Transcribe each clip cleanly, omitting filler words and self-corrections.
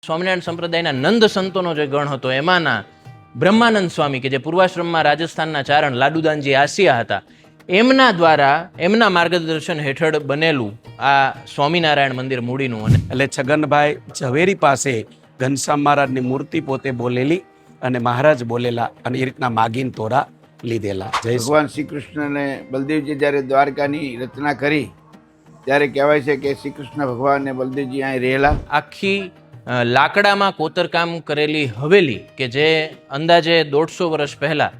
સ્વામિનારાયણ સંપ્રદાયના નંદ સંતોનો જે ગણ હતો એમાંના બ્રહ્માનંદ સ્વામી કે જે પૂર્વાશ્રમમાં રાજસ્થાનના ચારણ લાડુદાનજી આસિયા હતા, એમના દ્વારા એમના માર્ગદર્શન હેઠળ બનેલું આ સ્વામિનારાયણ મંદિર મૂડીનું. અને એટલે છગનભાઈ ઝવેરી પાસે ઘનશ્યામ મહારાજની મૂર્તિ પોતે બોલેલી અને મહારાજ બોલેલા અને એ રીતના માગીન તોરા લીધેલા. ભગવાન શ્રી કૃષ્ણ અને બલદેવજી જ્યારે દ્વારકાની રચના કરી ત્યારે કહેવાય છે કે શ્રી કૃષ્ણ ભગવાન અને બલદેવજી અહીં રહેલા. આખી લાકડામાં કોતરકામ કરેલી હવેલી કે જે અંદાજે 150 વર્ષ પહેલા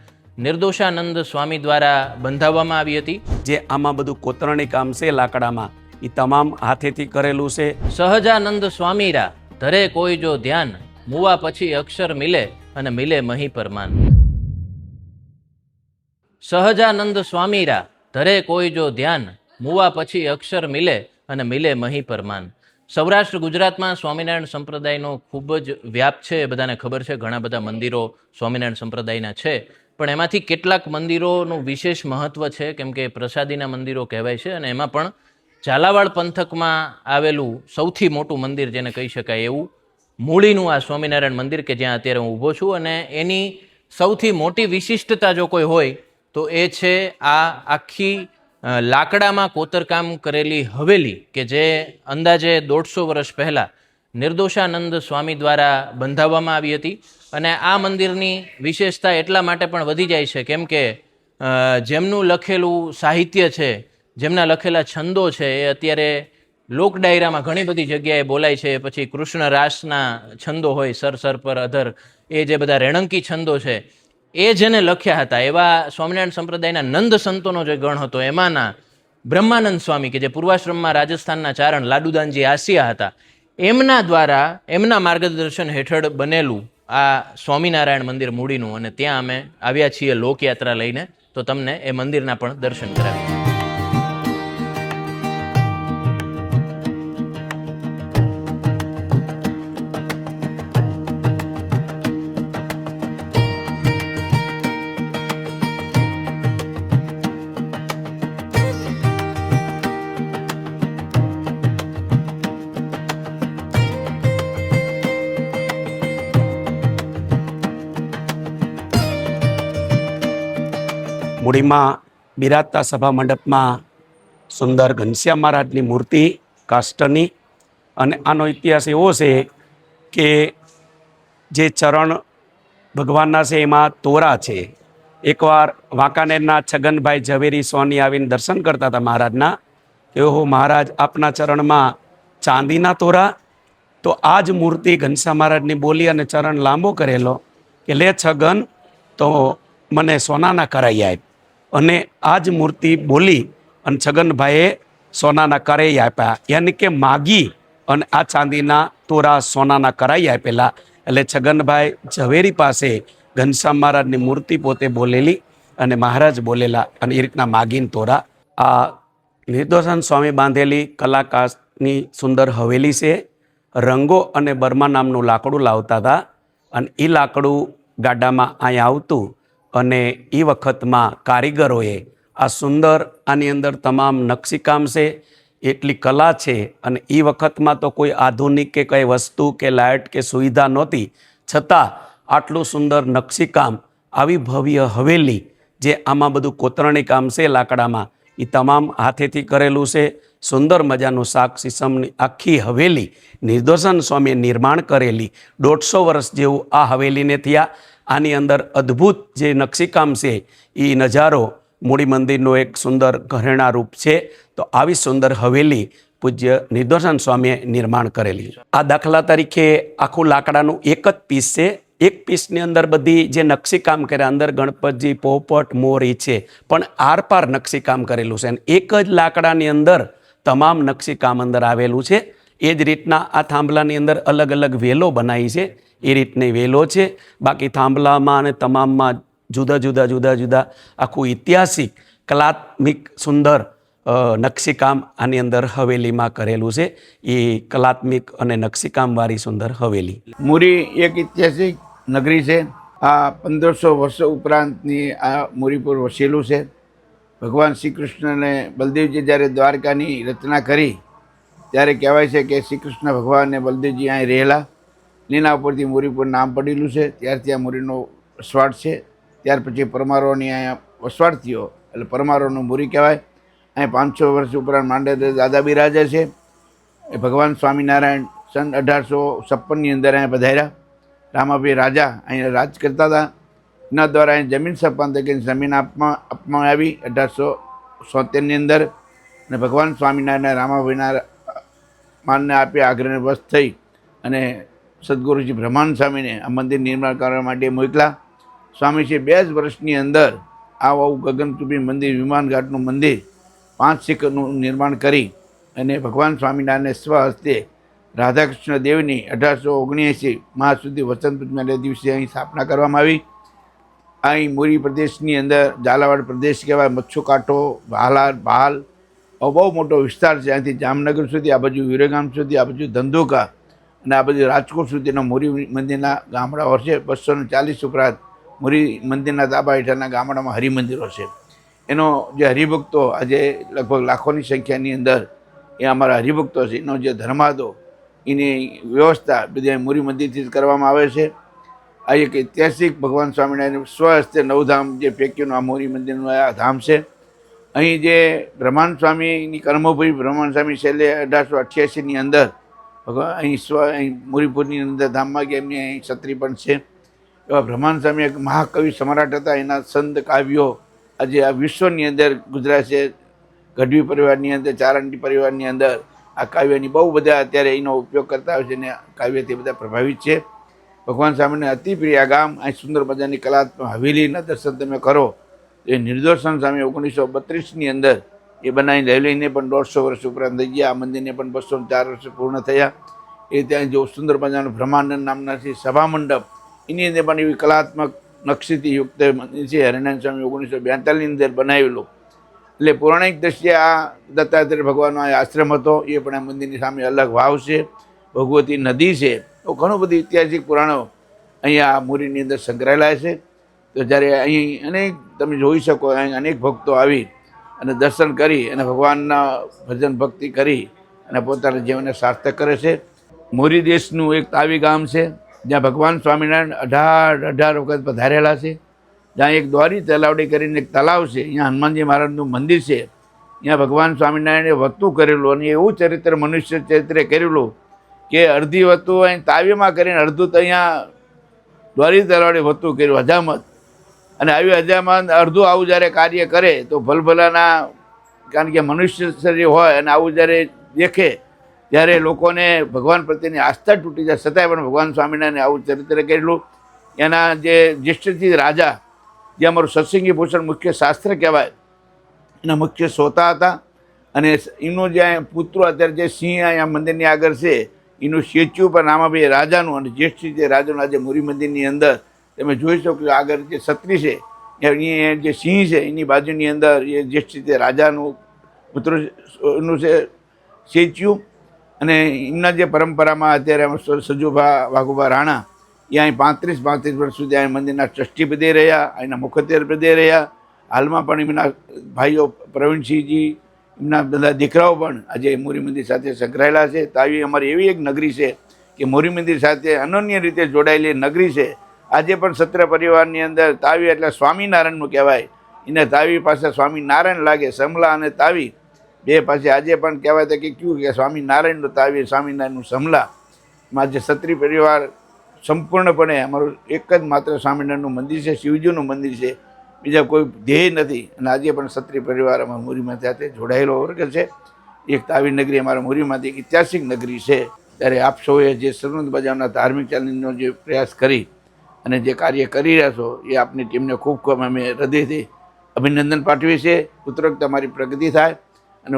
નિર્દોષાનંદ સ્વામી દ્વારા બંધાવવામાં આવી હતી. જે આમાં બધું કોતરણી કામ છે લાકડામાં એ તમામ હાથેથી કરેલું છે. સહજાનંદ સ્વામીરા ધરે કોઈ જો ધ્યાન, મુવા પછી અક્ષર મિલે અને મિલે મહી પરમાન. સહજાનંદ સ્વામીરા ધરે કોઈ જો ધ્યાન, મુવા પછી અક્ષર મિલે અને મિલે મહી પરમાન. સૌરાષ્ટ્ર ગુજરાતમાં સ્વામિનારાયણ સંપ્રદાયનો ખૂબ જ વ્યાપ છે, એ બધાને ખબર છે. ઘણા બધા મંદિરો સ્વામિનારાયણ સંપ્રદાયના છે, પણ એમાંથી કેટલાક મંદિરોનું વિશેષ મહત્વ છે, કેમ કે પ્રસાદીના મંદિરો કહેવાય છે. અને એમાં પણ ઝાલાવાડ પંથકમાં આવેલું સૌથી મોટું મંદિર જેને કહી શકાય એવું મૂળીનું આ સ્વામિનારાયણ મંદિર કે જ્યાં અત્યારે હું ઊભો છું. અને એની સૌથી મોટી વિશિષ્ટતા જો કોઈ હોય તો એ છે આ આખી લાકડામાં કોતરકામ કરેલી હવેલી કે જે અંદાજે 150 વર્ષ પહેલાં નિર્દોષાનંદ સ્વામી દ્વારા બંધાવવામાં આવી હતી. અને આ મંદિરની વિશેષતા એટલા માટે પણ વધી જાય છે કેમ કે જેમનું લખેલું સાહિત્ય છે, જેમના લખેલા છંદો છે, એ અત્યારે લોક ડાયરામાં ઘણી બધી જગ્યાએ બોલાય છે. પછી કૃષ્ણ રાસના છંદો હોય, સર સર પર અધર, એ જે બધા રેણંકી છંદો છે, એ જેને લખ્યા હતા એવા સ્વામિનારાયણ સંપ્રદાયના નંદ સંતોનો જે ગણ હતો એમાંના બ્રહ્માનંદ સ્વામી કે જે પૂર્વાશ્રમમાં રાજસ્થાનના ચારણ લાડુદાનજી આસિયા હતા, એમના દ્વારા એમના માર્ગદર્શન હેઠળ બનેલું આ સ્વામિનારાયણ મંદિર મૂડીનું. અને ત્યાં અમે આવ્યા છીએ લોકયાત્રા લઈને, તો તમને એ મંદિરના પણ દર્શન કરાવીએ. મૂડીમાં બિરાજતા સભા મંડપમાં સુંદર ઘનશ્યામ મહારાજની મૂર્તિ કાષ્ટની. અને આનો ઇતિહાસ એવો છે કે જે ચરણ ભગવાનના છે એમાં તોરા છે. એકવાર વાંકાનેરના છગનભાઈ ઝવેરી સ્વામી આવીને દર્શન કરતા હતા મહારાજના, કે ઓહો મહારાજ આપના ચરણમાં ચાંદીના તોરા. તો આ જ મૂર્તિ ઘનશ્યામ મહારાજની બોલી અને ચરણ લાંબો કરેલો કે લે છગન તો મને સોનાના કરાઈ આપ. અને આ જ મૂર્તિ બોલી અને છગનભાઈએ સોનાના કરાઈ આપ્યા, યાની કે માગી અને આ ચાંદીના તોરા સોનાના કરાઈ આપેલા. એટલે છગનભાઈ ઝવેરી પાસે ઘનશ્યામ મહારાજની મૂર્તિ પોતે બોલેલી અને મહારાજ બોલેલા અને એ રીતના માગીન તોરા. આ નિર્દોષાનંદ સ્વામી બાંધેલી કલાકારની સુંદર હવેલી છે. રંગો અને બર્મા નામનું લાકડું લાવતા હતા અને એ લાકડું ગાડામાં અહીંયા આવતું અને એ વખતમાં કારીગરોએ આ સુંદર, આની અંદર તમામ નકશીકામ છે, એટલી કલા છે. અને એ વખતમાં તો કોઈ આધુનિક કે કંઈ વસ્તુ કે લાઇટ કે સુવિધા નહોતી, છતાં આટલું સુંદર નકશીકામ, આવી ભવ્ય હવેલી જે આમાં બધું કોતરણી કામ છે લાકડામાં, એ તમામ હાથેથી કરેલું છે. સુંદર મજાનું શાક સીસમની આખી હવેલી નિર્દોષાનંદ સ્વામીએ નિર્માણ કરેલી. 150 વર્ષ જેવું આ હવેલીને થયા. આની અંદર અદ્ભુત જે નકશીકામ છે એ નજારો મૂડી મંદિરનો એક સુંદર ઘરેણા રૂપ છે. તો આવી સુંદર હવેલી પૂજ્ય નિર્દોષાનંદ સ્વામીએ નિર્માણ કરેલી. આ દાખલા તરીકે આખું લાકડાનું એક જ પીસ છે. એક પીસની અંદર બધી જે નકશીકામ કર્યા, અંદર ગણપતજી, પોપટ, મોર એ છે, પણ આરપાર નકશીકામ કરેલું છે. અને એક જ લાકડાની અંદર તમામ નકશીકામ અંદર આવેલું છે. એ જ રીતના આ થાંભલાની અંદર અલગ અલગ વેલો બનાવી છે, એ રીતની વેલો છે. બાકી થાંભલામાં અને તમામમાં જુદા જુદા આખું ઐતિહાસિક કલાત્મક સુંદર નકશીકામ આની અંદર હવેલીમાં કરેલું છે. એ કલાત્મક અને નકશીકામવાળી સુંદર હવેલી. મૂરી એક ઐતિહાસિક નગરી છે. આ 1500 વર્ષો ઉપરાંતની આ મૂરીપુર વસેલું છે. ભગવાન શ્રી કૃષ્ણ અને બલદેવજી જ્યારે દ્વારકાની રચના કરી ત્યારે કહેવાય છે કે શ્રી કૃષ્ણ ભગવાન અને બલદેવજી અહીં રહેલા. લીના ઉપરથી મોરીપુર નામ પડેલું છે. ત્યારથી આ મોરીનો વસવાટ છે. ત્યાર પછી પરમારોની અહીંયા વસવાટ થયો એટલે પરમારોનું મોરી કહેવાય. અહીં 500 વર્ષ ઉપરાંત માંડે દાદા બિરાજે છે. એ ભગવાન સ્વામિનારાયણ સન 1856ની અંદર અહીંયા પધાર્યા. રામાભાઈ રાજા અહીંયા રાજ કરતા હતા. એના દ્વારા અહીં જમીન સંપાદન કરીને જમીન આપવામાં આવી 1873ની અંદર. અને ભગવાન સ્વામિનારાયણ રામાભાઈના માનને આપી આગ્રહને વશ થઈ અને સદગુરુજી બ્રહ્માનંદ સ્વામીને આ મંદિર નિર્માણ કરવા માટે મોકલા. સ્વામીજી 2 જ વર્ષની અંદર આવું ગગનચુંબી મંદિર, વિમાનઘાટનું મંદિર 5 શિખરનું નિર્માણ કરી અને ભગવાન સ્વામિનારાયણને સ્વહસ્તે રાધાકૃષ્ણ દેવની 1879 માહ સુધી વસંત પંચમીના દિવસે અહીં સ્થાપના કરવામાં આવી. અહીં મોરી પ્રદેશની અંદર ઝાલાવાડ પ્રદેશ કહેવાય, મચ્છુકાંઠો, ભાલ બહુ મોટો વિસ્તાર છે. અહીંથી જામનગર સુધી, આ બાજુ વિરગામ સુધી, આ બાજુ ધંધુકા અને આ બાજુ રાજકોટ સુધીના મોરી મંદિરના ગામડાઓ છે. 240 ઉપરાંત મોરી મંદિરના તાબા હેઠળના ગામડામાં હરિમંદિરો છે. એનો જે હરિભક્તો આજે લગભગ લાખોની સંખ્યાની અંદર એ અમારા હરિભક્તો છે. એનો જે ધર્માદો, એની વ્યવસ્થા બધી મોરી મંદિરથી જ કરવામાં આવે છે. આ એક ઐતિહાસિક ભગવાન સ્વામિનારાયણ સ્વહસ્તે 9 ધામ જે પૈકીનું આ મોરી મંદિરનું આ ધામ છે. અહીં જે બ્રહ્માનંદ સ્વામીની કર્મભૂમિ બ્રહ્માનંદ સ્વામી છેલ્લે 1888ની અંદર અહીં મોરીપુરની અંદર ધામમાં કે એમની અહીં છત્રી પણ છે. એવા બ્રહ્માનંદ સ્વામી એક મહાકવિ સમ્રાટ હતા. એના સંત કાવ્યો આજે આ વિશ્વની અંદર ગુજરાત છે. ગઢવી પરિવારની અંદર, ચારણજી પરિવારની અંદર આ કાવ્યની બહુ બધા અત્યારે એનો ઉપયોગ કરતા હોય છે અને કાવ્યથી બધા પ્રભાવિત છે. ભગવાન સ્વામીને અતિ પ્રિય ગામ. અહીં સુંદર મજાની કલાત્મક હવેલીના દર્શન તમે કરો. એ નિર્દોષન સ્વામી 1932ની અંદર એ બનાવી લઈને પણ 150 વર્ષ ઉપરાંત થઈ ગયા. આ મંદિરને પણ 204 વર્ષ પૂર્ણ થયા. એ ત્યાં જો સુંદર મજાનું બ્રહ્માનંદ નામના છે સભા મંડપ, એની અંદર પણ એવી કલાત્મક નકશીથી યુક્ત મંદિર છે. હરિનારાયણ સ્વામી 1942ની અંદર બનાવેલું. એટલે પૌરાણિક દ્રષ્ટિએ આ દત્તાત્રેય ભગવાનનો આ આશ્રમ હતો. એ પણ આ મંદિરની સામે અલગ વાવ છે, ભગવતી નદી છે. તો ઘણું બધું ઐતિહાસિક પુરાણો અહીંયા મોરીની અંદર સંકળાયેલા છે. તો જ્યારે અહીં અનેક તમે જોઈ શકો, અહીં અનેક ભક્તો આવી અને દર્શન કરી અને ભગવાનના ભજન ભક્તિ કરી અને પોતાના જીવનને સાર્થક કરે છે. મોરી દેશનું એક તાવી ગામ છે જ્યાં ભગવાન સ્વામિનારાયણ 18 વખત પધારેલા છે. જ્યાં એક દ્વારી તલાવડી કરીને એક તલાવ છે. અહીંયા હનુમાનજી મહારાજનું મંદિર છે. અહીંયા ભગવાન સ્વામિનારાયણે વતું કરેલું અને એવું ચરિત્ર, મનુષ્ય ચરિત્ર કરેલું કે અડધી વતું અહીં તાવીમાં કરીને અડધું તો અહીંયા દ્વારી તલાવડી વતું કર્યું, હજામત. અને આવી હજામત અડધું આવું જ્યારે કાર્ય કરે તો ભલભલાના, કારણ કે મનુષ્ય શરીર હોય અને આવું જ્યારે દેખે ત્યારે લોકોને ભગવાન પ્રત્યેની આસ્થા તૂટી જાય. છતાંય પણ ભગવાન સ્વામિનારાયણે આવું ચરિત્ર કરેલું. એના જે જ્યેષ્ઠજી રાજા, જે અમારું સત્સંગી ભૂષણ મુખ્ય શાસ્ત્ર કહેવાય, એના મુખ્ય શ્રોતા હતા. અને એનું જે પુત્ર અત્યારે જે સિંહ અહીંયા મંદિરની આગળ છે, એનું સ્ટેચ્યુ પર રામાભાઈ રાજાનું અને જ્યેષ્ઠજી જે રાજાનું આજે મોરી મંદિરની અંદર તમે જોઈ શકો. આગળ જે છત્રી છે, એની જે સિંહ છે એની બાજુની અંદર એ જ્યેષ્ઠજી રાજાનું પુત્રનું છે સ્ટેચ્યુ. અને એમના જે પરંપરામાં અત્યારે સજુભા વાઘુભા રાણા એ અહીં 35 વર્ષ સુધી અહીં મંદિરના ટ્રસ્ટી પદે રહ્યા, અહીંના મુખત્યાર પદે રહ્યા. હાલમાં પણ એમના ભાઈઓ પ્રવીણસિંહજી, એમના બધા દીકરાઓ પણ આજે મોરી મંદિર સાથે સંકળાયેલા છે. તો આવી અમારી એવી એક નગરી છે કે મોરી મંદિર સાથે અનન્ય રીતે જોડાયેલી નગરી છે. આજે પણ સત્ર પરિવારની અંદર તાવી એટલે સ્વામિનારાયણનું કહેવાય. એને તાવી પાસે સ્વામિનારાયણ લાગે. સમલા અને તાવી બે પાસે આજે પણ કહેવાય તો કે ક્યું કે સ્વામિનારાયણનું તાવી, સ્વામિનારાયણનું સમલા. માં જે ક્ષત્રિય પરિવાર સંપૂર્ણપણે અમારું એક જ માત્ર સ્વામિનારાયણનું મંદિર છે, શિવજીનું મંદિર છે, બીજા કોઈ ધ્યેય નથી. અને આજે પણ ક્ષત્રિય પરિવાર અમારા મોરીમાં સાથે જોડાયેલો વર્ગ છે. એક તાવી નગરી અમારા મોરીમાંથી એક ઐતિહાસિક નગરી છે. ત્યારે આપ સૌએ જે સર્વંત બજાવના ધાર્મિક ચેનલનો જે પ્રયાસ કરી અને જે કાર્ય કરી રહ્યા છો એ આપની ટીમને ખૂબ ખૂબ અમે હૃદયથી અભિનંદન પાઠવીએ છીએ. ઉત્તરોત્તર તમારી પ્રગતિ થાય અને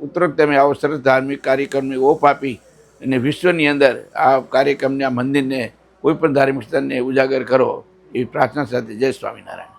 ઉત્તરોત્તર તમે આવો સરસ ધાર્મિક કાર્યક્રમને ઓપ આપી અને વિશ્વની અંદર આ કાર્યક્રમને, આ મંદિરને, કોઈ પણ ધાર્મિક સ્થળને ઉજાગર કરો એવી પ્રાર્થના સાથે જય સ્વામિનારાયણ.